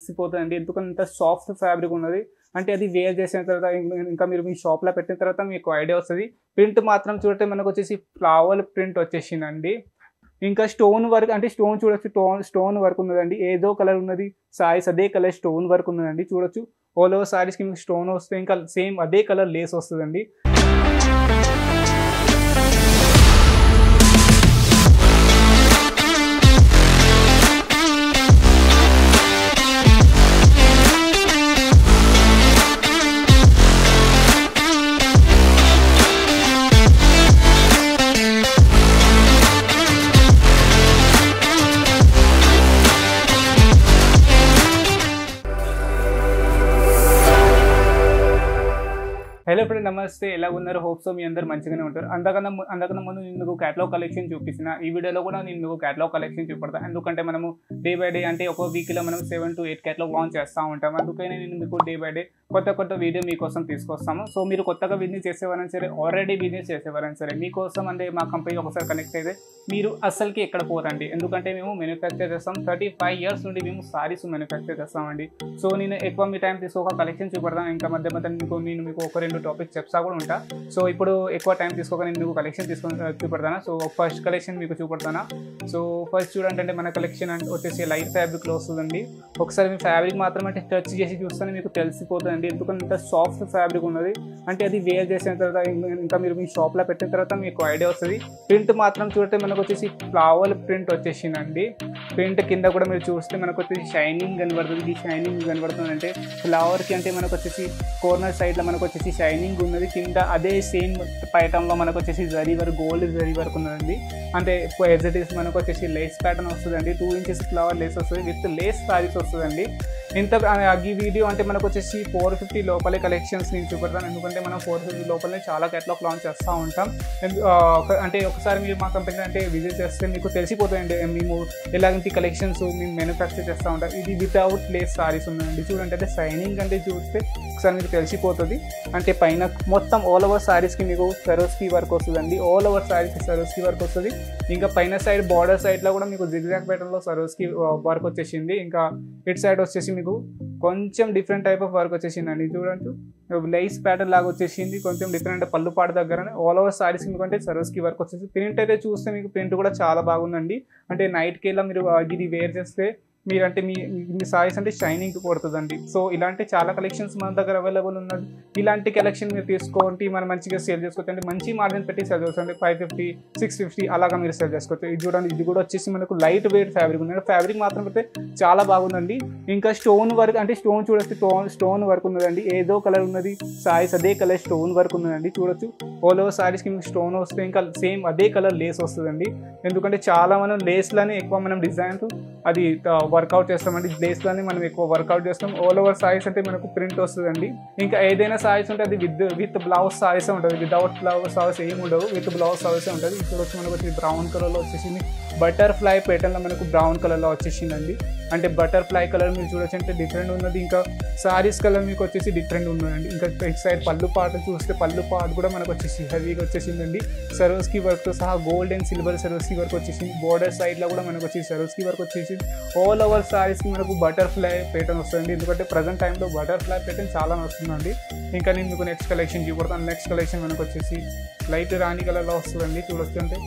తెలిసిపోతుందండి ఎందుకంత soft fabric ఉన్నది. అంటే అది వేర్ చేసిన తర్వాత ఇంకా మీరు మీ షాప్లో పెట్టిన తర్వాత మీకు ఐడియా వస్తుంది. ప్రింట్ మాత్రం చూడండి మనకు వచ్చేసి ఫ్లవర్ ప్రింట్ వచ్చేసిందండి. ఇంకా స్టోన్ వర్క్ అంటే స్టోన్ చూడొచ్చు, స్టోన్ వర్క్ ఉన్నదండి. ఏదో కలర్ ఉన్నది సారీస్ అదే కలర్ స్టోన్ వర్క్ ఉన్నదండి. చూడొచ్చు ఆల్ ఓవర్ సారీస్కి మీకు స్టోన్ వస్తే ఇంకా సేమ్ అదే కలర్ లేస్ వస్తుందండి. హలో ఫ్రెండ్, నమస్తే. ఎలా ఉన్నారు? హోప్ సో మీ అందరు మంచిగానే ఉంటారు. అంతకన్నా ముందు నేను మీకు క్యాటలాగ్ కలెక్షన్ చూపిస్తున్నా. ఈ వీడియోలో కూడా నేను మీకు క్యాటలాగ్ కలెక్షన్ చూపెడతాను. ఎందుకంటే మనము డే బై డే అంటే ఒక వీక్లో మనం 7 to 8 క్యాటలాగ్ లాంచ్ చేస్తూ ఉంటాం. అందుకనే నేను మీకు డే బై డే కొత్త వీడియో మీకోసం తీసుకొస్తాము. సో మీరు కొత్తగా బిజినెస్ చేసేవారైనా సరే, ఆల్రెడీ బిజినెస్ చేసేవారైనా సరే, మీకోసం అంటే మా కంపెనీ ఒకసారి కనెక్ట్ అయితే మీరు అస్సలకి ఎక్కడ పోరండి. ఎందుకంటే మేము మ్యానుఫ్యాక్చర్ చేస్తాం. 35 years నుండి మేము సారీస్ మ్యానుఫ్యాక్చర్ చేస్తామండి. సో నేను ఎక్కువ మీ టైం తీసుకోక కలెక్షన్ చూపెడతాను. ఇంకా మధ్య నేను మీకు ఒక 2 టాపిక్స్ చెప్తా కూడా ఉంటా. సో ఇప్పుడు ఎక్కువ టైం తీసుకోక నేను మీకు కలెక్షన్ చూపెడతాను. సో ఫస్ట్ కలెక్షన్ మీకు చూపెడతాను. సో ఫస్ట్ చూడండి, మన కలెక్షన్ అంటే వచ్చేసి లైట్ ఫ్యాబ్రిక్లో వస్తుందండి. ఒకసారి మీ ఫ్యాబ్రిక్ మాత్రమే టచ్ చేసి చూస్తే మీకు తెలిసిపోతుందండి ఎందుకంత సాఫ్ట్ ఫ్యాబ్రిక్ ఉన్నది. అంటే అది వేర్ చేసిన తర్వాత ఇంకా మీరు మీ షాప్లో పెట్టిన తర్వాత మీకు ఐడియా వస్తుంది. ప్రింట్ మాత్రం చూడండి మనకు వచ్చేసి ఫ్లవర్ ప్రింట్ వచ్చేసిందండి. ప్రింట్ కింద కూడా మీరు చూస్తే మనకు వచ్చేసి షైనింగ్ కనబడుతుంది. ఈ షైనింగ్ కనబడుతుంది అంటే ఫ్లవర్కి అంటే మనకు వచ్చేసి కార్నర్ సైడ్లో మనకు వచ్చేసి షైనింగ్ ఉన్నది. కింద అదే సేమ్ పైటంలో మనకు వచ్చేసి zari work, gold zari work ఉన్నదండి. అంటే ఎగ్జాక్ట్ మనకు వచ్చేసి లేస్ ప్యాటర్న్ వస్తుందండి. 2 inches ఫ్లవర్ లేస్ వస్తుంది, విత్ లేస్ సారీస్ వస్తుందండి. ఇంత ఈ వీడియో అంటే మనకు వచ్చేసి 450 లోపలే కలెక్షన్స్ నేను చూపెడతాను. ఎందుకంటే మనం 450 లోపలనే చాలా క్యాటలాగ్ లాంచ్ చేస్తూ ఉంటాం. అంటే ఒకసారి మీరు మా కంపెనీ అంటే విజిట్ చేస్తే మీకు తెలిసిపోతాయండి మేము ఎలాంటి కలెక్షన్స్ మేము మ్యానుఫ్యాక్చర్ చేస్తూ ఉంటాం. ఇది వితౌట్ లేస్ సారీస్ ఉన్నాయండి. చూడండి, అంటే షైనింగ్ అంటే చూస్తే ఒకసారి మీకు తెలిసిపోతుంది. అంటే పైన మొత్తం ఆల్ ఓవర్ సారీస్కి మీకు సరోస్కి వర్క్ వస్తుందండి. ఆల్ ఓవర్ సారీస్కి సరోస్కి వర్క్ వస్తుంది. ఇంకా పైన సైడ్ బార్డర్ సైడ్లో కూడా మీకు జిగ్జాగ్ ప్యాటర్న్లో సరోస్కి వర్క్ వచ్చేసింది. ఇంకా ఇటు సైడ్ వచ్చేసి మీకు కొంచెం డిఫరెంట్ టైప్ ఆఫ్ వర్క్ వచ్చేసిందండి. చూడండి, లైస్ ప్యాటర్న్ లాగా వచ్చేసింది. కొంచెం డిఫరెంట్ పళ్ళు పాట దగ్గర ఆల్ ఓవర్ సారీస్ మీకు అంటే సరోస్కి వర్క్ వచ్చేసి. ప్రింట్ అయితే చూస్తే మీకు ప్రింట్ కూడా చాలా బాగుందండి. అంటే నైట్కి వెళ్ళా మీరు ఇది వేర్ చేస్తే మీరంటే మీ సారీస్ అంటే షైనింగ్ కొడుతుందండి. సో ఇలాంటి చాలా కలెక్షన్స్ మన దగ్గర అవైలబుల్ ఉన్నది. ఇలాంటి కలెక్షన్ మీరు తీసుకోండి, మనం మంచిగా సేల్ చేసుకోవచ్చు. అంటే మంచి మార్జిన్ పెట్టి సేల్ చేసుకోవచ్చు. అంటే 550, 650 అలాగా మీరు సేల్ చేసుకోవచ్చు. ఇది చూడండి, ఇది కూడా వచ్చేసి మనకు లైట్ వెయిట్ ఫ్యాబ్రిక్ ఉంది. ఫ్యాబ్రిక్ మాత్రం అయితే చాలా బాగుందండి. ఇంకా స్టోన్ వర్క్ అంటే స్టోన్ చూడొచ్చు, స్టోన్ వర్క్ ఉన్నదండి. ఏదో కలర్ ఉన్నది సారీస్ అదే కలర్ స్టోన్ వర్క్ ఉన్నదండి. చూడొచ్చు ఆల్ ఓవర్ సారీస్కి మీకు స్టోన్ వస్తే ఇంకా సేమ్ అదే కలర్ లేస్ వస్తుందండి. ఎందుకంటే చాలా మనం లేస్లోనే ఎక్కువ మనం డిజైన్స్ అది వర్కౌట్ చేస్తామండి. లేస్లోనే మనం ఎక్కువ వర్కౌట్ చేస్తాం. ఆల్ ఓవర్ సారీస్ అంటే మనకు ప్రింట్ వస్తుందండి. ఇంకా ఏదైనా సారీస్ ఉంటే అది విత్ బ్లౌజ్ సారీసే ఉంటుంది. వితౌట్ బ్లౌజ్ సారీస్ ఏమి ఉండవు, విత్ బ్లౌజ్ సారీసే ఉంటుంది. ఇప్పుడు వచ్చి మనకు వచ్చి బ్రౌన్ కలర్లో వచ్చేసింది. బటర్ఫ్లై ప్యాటర్న్లో మనకు బ్రౌన్ కలర్లో వచ్చేసిందండి. అంటే బటర్ఫ్లై కలర్ మీరు చూడొచ్చు, అంటే డిఫరెంట్ ఉన్నది. ఇంకా సారీస్ కలర్ మీకు వచ్చేసి డిఫరెంట్ ఉన్నదండి. ఇంకా ఇటు సైడ్ పళ్ళు పాట చూస్తే పళ్ళు పాట కూడా మనకు వచ్చేసి హెవీగా వచ్చేసిందండి. సరోస్కి వర్క్తో సహా గోల్డ్ అండ్ సిల్వర్ సరోస్కి వర్క్ వచ్చేసింది. బోర్డర్ సైడ్లో కూడా మనకు వచ్చేసి సరోస్కి వర్క్ వచ్చేసింది. ఆల్ ఓవర్ సారీస్కి మనకు బటర్ఫ్లై ప్యాటర్న్ వస్తుంది. ఎందుకంటే ప్రజెంట్ టైంలో బటర్ఫ్లై ప్యాటర్న్ చాలా వస్తుందండి. ఇంకా నేను మీకు నెక్స్ట్ కలెక్షన్ చూపెడతాను. నెక్స్ట్ కలెక్షన్ మనకు వచ్చేసి లైట్ రాణి కలర్లో వస్తుందండి. చూడొచ్చు, అంటే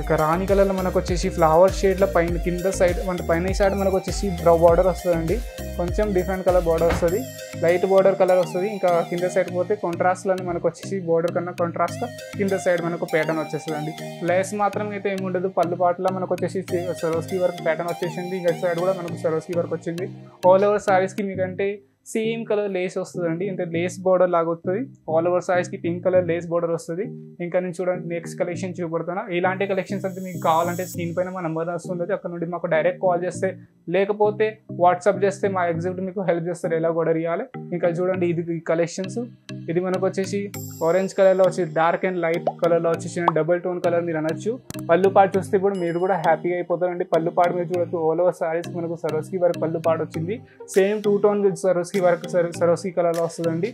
ఇంకా రాణి కలర్లో మనకు వచ్చేసి ఫ్లవర్ షేడ్లో పైన కింద సైడ్ అంటే పైన సైడ్ మనకు వచ్చేసి బార్డర్ వస్తుందండి. కొంచెం డిఫరెంట్ కలర్ బార్డర్ వస్తుంది, లైట్ బార్డర్ కలర్ వస్తుంది. ఇంకా కింద సైడ్ పోతే కాంట్రాస్ట్లోనే మనకు వచ్చేసి బార్డర్ కన్నా కాంట్రాస్ట్గా కింద సైడ్ మనకు ప్యాటర్న్ వచ్చేస్తుందండి. లేస్ మాత్రం అయితే ఏమి ఉండదు. పళ్ళు పాటలో మనకు వచ్చేసి సరోస్కి వర్క్ ప్యాటర్న్ వచ్చేసింది. ఇంకా సైడ్ కూడా మనకు సరోస్కి వర్క్ వచ్చింది. ఆల్ ఓవర్ సారీస్కి మీకంటే సేమ్ కలర్ లేస్ వస్తుందండి. అంటే లేస్ బార్డర్ లాగా వస్తుంది. ఆల్ ఓవర్ సారీస్కి పింక్ కలర్ లేస్ బార్డర్ వస్తుంది. ఇంకా నేను చూడండి నెక్స్ట్ కలెక్షన్ చూపెడతాను. ఇలాంటి కలెక్షన్స్ అంటే మీకు కావాలంటే స్క్రీన్ పైన మా నెంబర్ వస్తుంది. అక్కడ నుండి మాకు డైరెక్ట్ కాల్ చేస్తే, లేకపోతే వాట్సాప్ చేస్తే మా ఎగ్జిక్యూటివ్ మీకు హెల్ప్ చేస్తారు ఎలా ఆర్డర్ ఇవ్వాలి. ఇంకా చూడండి, ఇది కలెక్షన్స్ ఇది మనకు వచ్చేసి ఆరెంజ్ కలర్లో వచ్చి డార్క్ అండ్ లైట్ కలర్లో వచ్చేసి డబుల్ టోన్ కలర్ మీరు అనొచ్చు. పళ్ళు పాటు చూస్తే ఇప్పుడు మీరు కూడా హ్యాపీగా అయిపోతారండి. పళ్ళు పాటు మీరు చూడొచ్చు, ఆల్ ఓవర్ సారీస్ మనకు సరోస్కి వర్క్ పళ్ళు పాటు వచ్చింది. సేమ్ 2 టోన్ సరోస్కి వర్క్ సరోస్కి కలర్లో వస్తుందండి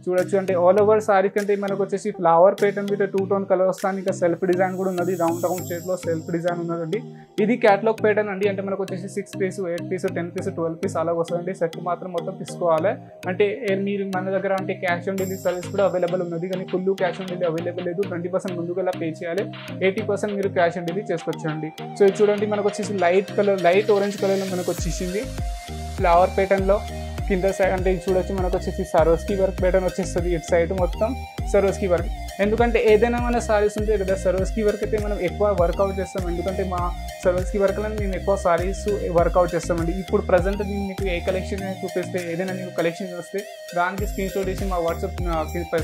చూడొచ్చు. అంటే ఆల్ ఓవర్ సారీ కంటే మనకు వచ్చేసి ఫ్లవర్ ప్యాటర్న్ మీద 2 టోన్ కలర్ వస్తాను. ఇంకా సెల్ఫ్ డిజైన్ కూడా ఉన్నది, రౌండ్ షేప్లో సెల్ఫ్ డిజైన్ ఉన్నదండి. ఇది క్యాటలాగ్ ప్యాటర్న్ అండి. అంటే మనకు వచ్చేసి 6 పీస్, 8 పీస్, 10 పీస్, 12 పీస్ అలా వస్తుందండి. సెట్ మాత్రం మొత్తం తీసుకోవాలి. అంటే మీరు మన దగ్గర అంటే క్యాష్ ఆన్ డెలివరీ సర్వీస్ కూడా అవైలబుల్ ఉన్నది, కానీ full cash on delivery available లేదు. 20% ముందుగా పే చేయాలి, 80% మీరు క్యాష్ ఆన్ డెలివరీ చేసుకోవచ్చండి. సో ఇది చూడండి మనకు వచ్చేసి లైట్ కలర్, లైట్ ఆరెంజ్ కలర్లో మనకు వచ్చేసింది ఫ్లవర్ ప్యాటర్న్లో. కింద సైడ్ అంటే ఇది చూడొచ్చు మనకు వచ్చేసి సరోస్కి వర్క్ ప్యాటర్న్ వచ్చేస్తుంది. ఇటు సైడ్ మొత్తం సరోస్కి వర్క్. ఎందుకంటే ఏదైనా మన సారీస్ ఉంటాయి కదా, సరోస్కి వర్క్ అయితే మనం ఎక్కువ వర్కౌట్ చేస్తాం. ఎందుకంటే మా సరోస్కి వర్క్లో మేము ఎక్కువ సారీస్ వర్కౌట్ చేస్తామండి. ఇప్పుడు ప్రజెంట్ నేను మీకు ఏ కలెక్షన్ చూపిస్తే, ఏదైనా మీకు కలెక్షన్ వస్తే దానికి స్క్రీన్ షాట్ చేసి మా వాట్సాప్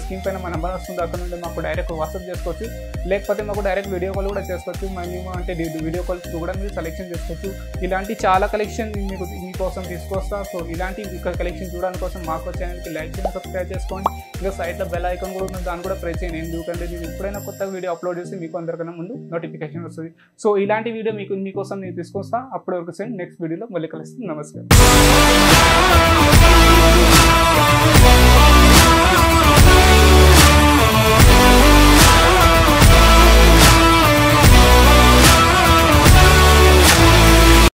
స్క్రీన్ పైన మా నెంబర్ వస్తుంది, అక్కడ నుండి మాకు డైరెక్ట్ వాట్సాప్ చేసుకోవచ్చు. లేకపోతే మాకు డైరెక్ట్ వీడియో కాల్ కూడా చేసుకోవచ్చు. మేము అంటే వీడియో కాల్స్ కూడా మీరు సెలెక్షన్ చేసుకోవచ్చు. ఇలాంటి చాలా కలెక్షన్ మీకు మీకోసం తీసుకొస్తా. సో ఇలాంటి కలెక్షన్ చూడడానికి కోసం మాకు ఛానల్కి లైక్ చేయండి, సబ్స్క్రైబ్ చేసుకోండి. ఇంకా సైడ్లో బెల్ ఐకాన్ కూడా ఉంది, దాన్ని కూడా ప్రెస్ చేయండి. ఎందుకంటే నేను ఎప్పుడైనా కొత్త వీడియో అప్లోడ్ చేసి మీకు అందరికన్నా ముందు నోటిఫికేషన్ వస్తుంది. సో ఇలాంటి వీడియో మీకోసం నేను తీసుకొస్తా. అప్పటి వరకు నెక్స్ట్ వీడియోలో మళ్ళీ కలుస్తాను. నమస్కారం.